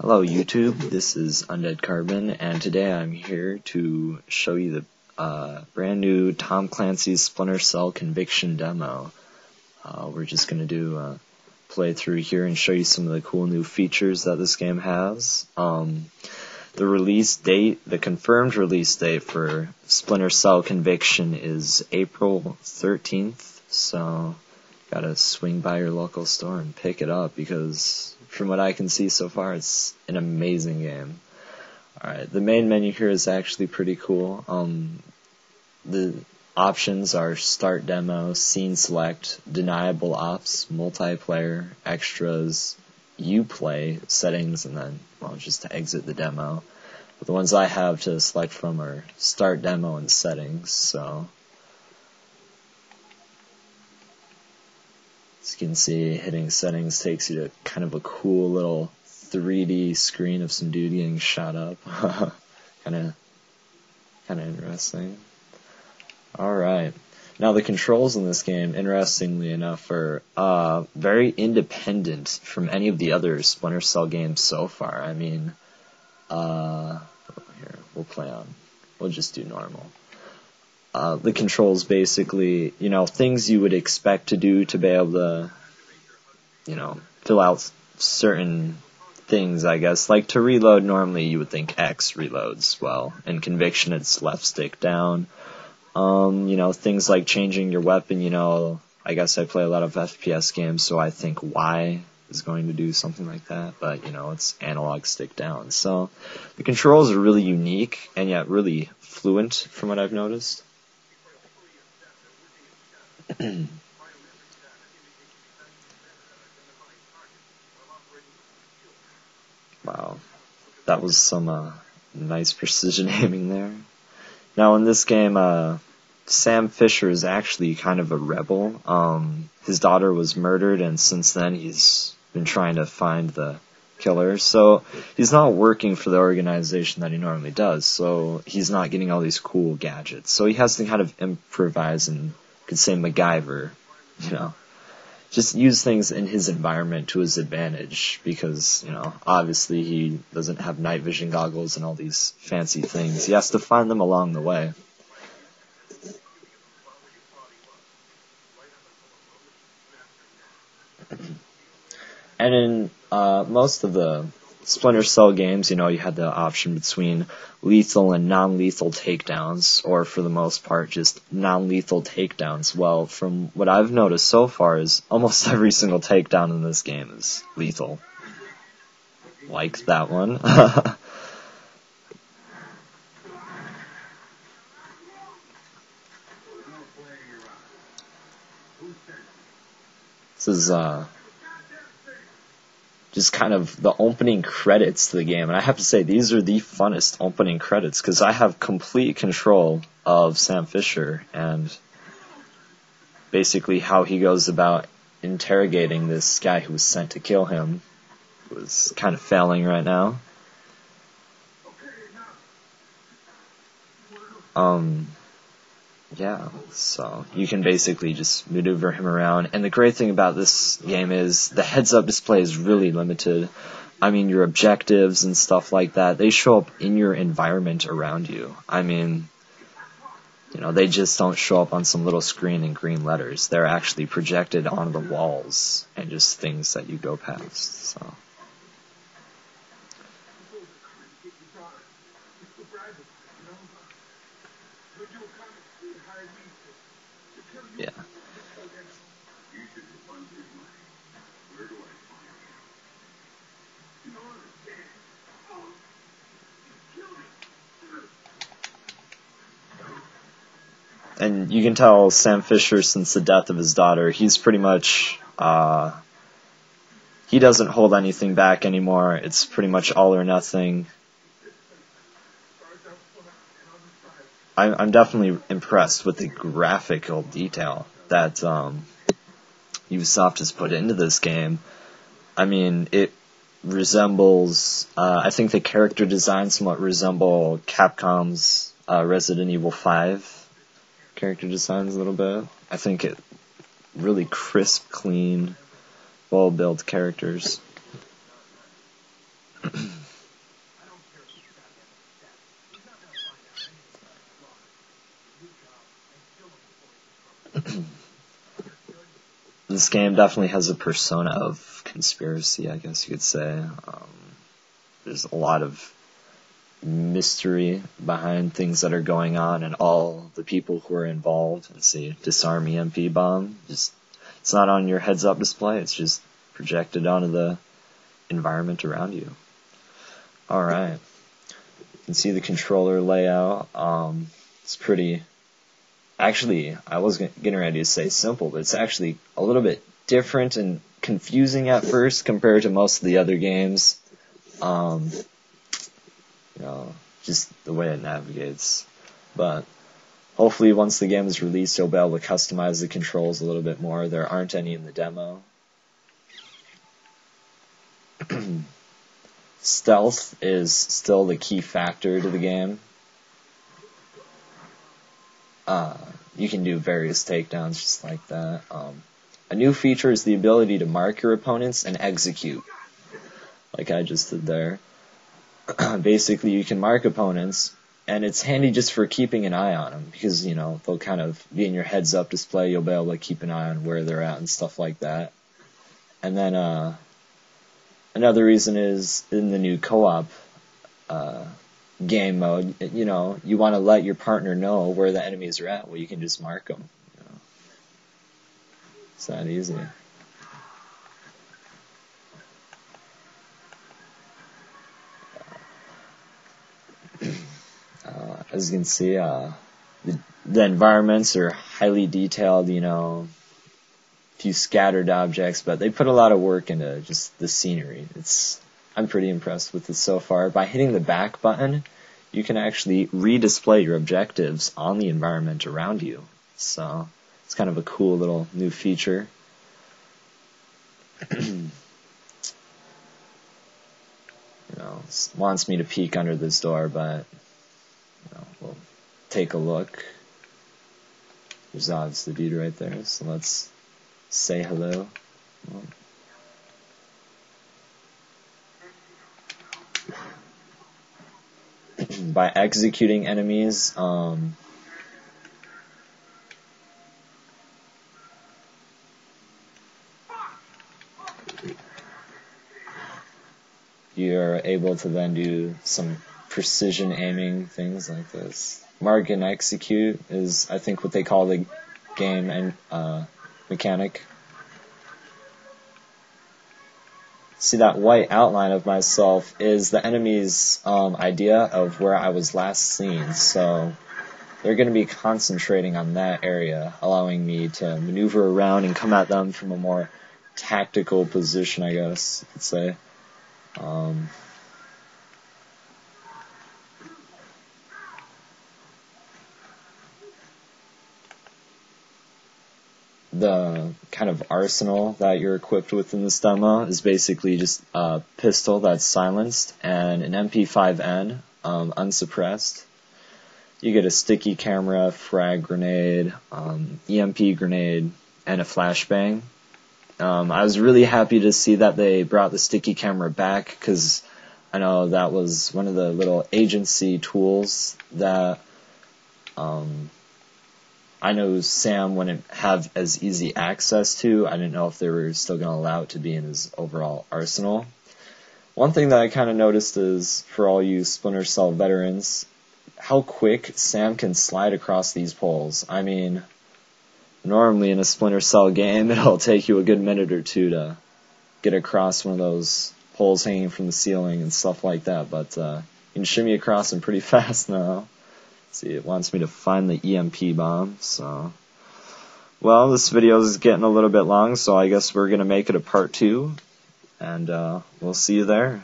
Hello YouTube, this is Undead Carbon, and today I'm here to show you the brand new Tom Clancy's Splinter Cell Conviction demo. We're just going to do a playthrough here and show you some of the cool new features that this game has. The release date, the confirmed release date for Splinter Cell Conviction is April 13th, so gotta swing by your local store and pick it up because from what I can see so far, it's an amazing game. Alright, the main menu here is actually pretty cool. The options are Start Demo, Scene Select, Deniable Ops, Multiplayer, Extras, Uplay, Settings, and then, well, just to exit the demo. But the ones I have to select from are Start Demo and Settings, so as you can see, hitting settings takes you to kind of a cool little 3D screen of some dude getting shot up. Kinda interesting. Alright. Now the controls in this game, interestingly enough, are very independent from any of the other Splinter Cell games so far. I mean, here, we'll just do normal. The controls basically, things you would expect to do to be able to, fill out certain things, I guess. Like to reload, normally you would think X reloads. Well, in Conviction it's left stick down. Things like changing your weapon, I guess I play a lot of FPS games, so I think Y is going to do something like that, but, it's analog stick down. So the controls are really unique and yet really fluent from what I've noticed. Wow, that was some nice precision aiming there. Now in this game, Sam Fisher is actually kind of a rebel. His daughter was murdered, and since then he's been trying to find the killer. So he's not working for the organization that he normally does, so he's not getting all these cool gadgets. So he has to kind of improvise and, you could say, MacGyver, just use things in his environment to his advantage because, obviously he doesn't have night vision goggles and all these fancy things. He has to find them along the way. And in most of the Splinter Cell games, you had the option between lethal and non-lethal takedowns, or for the most part, just non-lethal takedowns. Well, from what I've noticed so far is almost every single takedown in this game is lethal. Like that one. This is, just kind of the opening credits to the game. And I have to say, these are the funnest opening credits, because I have complete control of Sam Fisher and basically how he goes about interrogating this guy who was sent to kill him, who is kind of failing right now. Yeah, so you can basically just maneuver him around, and the great thing about this game is the heads-up display is really limited. I mean, your objectives and stuff like that, they show up in your environment around you. I mean, they just don't show up on some little screen in green letters. They're actually projected onto the walls and just things that you go past, so. Yeah. And you can tell Sam Fisher, since the death of his daughter, he's pretty much, he doesn't hold anything back anymore. It's pretty much all or nothing. I'm definitely impressed with the graphical detail that Ubisoft has put into this game. I mean, it resembles, I think the character designs somewhat resemble Capcom's Resident Evil 5 character designs a little bit. I think it really crisp, clean, well-built characters. this game definitely has a persona of conspiracy, I guess you could say. There's a lot of mystery behind things that are going on, and all the people who are involved. Let's see, disarm EMP bomb. Just, it's not on your heads-up display. It's just projected onto the environment around you. All right, you can see the controller layout. It's pretty. Actually, I was getting ready to say simple, but it's actually a little bit different and confusing at first compared to most of the other games. Just the way it navigates. But hopefully once the game is released, you'll be able to customize the controls a little bit more. There aren't any in the demo. Stealth is still the key factor to the game. You can do various takedowns just like that. A new feature is the ability to mark your opponents and execute, like I just did there. Basically, you can mark opponents, and it's handy just for keeping an eye on them, because, you know, they'll kind of be in your heads-up display. You'll be able to keep an eye on where they're at and stuff like that. And then another reason is in the new co-op game mode, you know, you want to let your partner know where the enemies are at. Well, you can just mark them. You know. It's that easy. As you can see, the environments are highly detailed, you know, a few scattered objects, but they put a lot of work into just the scenery. I'm pretty impressed with it so far. By hitting the back button, you can actually redisplay your objectives on the environment around you. So it's kind of a cool little new feature. You know, it wants me to peek under this door, but we'll take a look. There's obviously the dude right there, so let's say hello. By executing enemies, you're able to then do some precision aiming things like this. Mark and execute is, I think, what they call the game and mechanic. See, that white outline of myself is the enemy's idea of where I was last seen, so they're going to be concentrating on that area, allowing me to maneuver around and come at them from a more tactical position, I guess you could say. The kind of arsenal that you're equipped with in this demo is basically just a pistol that's silenced and an MP5N unsuppressed. You get a sticky camera, frag grenade, EMP grenade, and a flashbang. I was really happy to see that they brought the sticky camera back, because I know that was one of the little agency tools that I know Sam wouldn't have as easy access to. I didn't know if they were still going to allow it to be in his overall arsenal. One thing that I kind of noticed is, for all you Splinter Cell veterans, how quick Sam can slide across these poles. I mean, normally in a Splinter Cell game, it'll take you a good minute or two to get across one of those poles hanging from the ceiling and stuff like that, but you can shimmy across them pretty fast now. See, it wants me to find the EMP bomb, so. Well, this video is getting a little bit long, so I guess we're going to make it a part 2, and we'll see you there.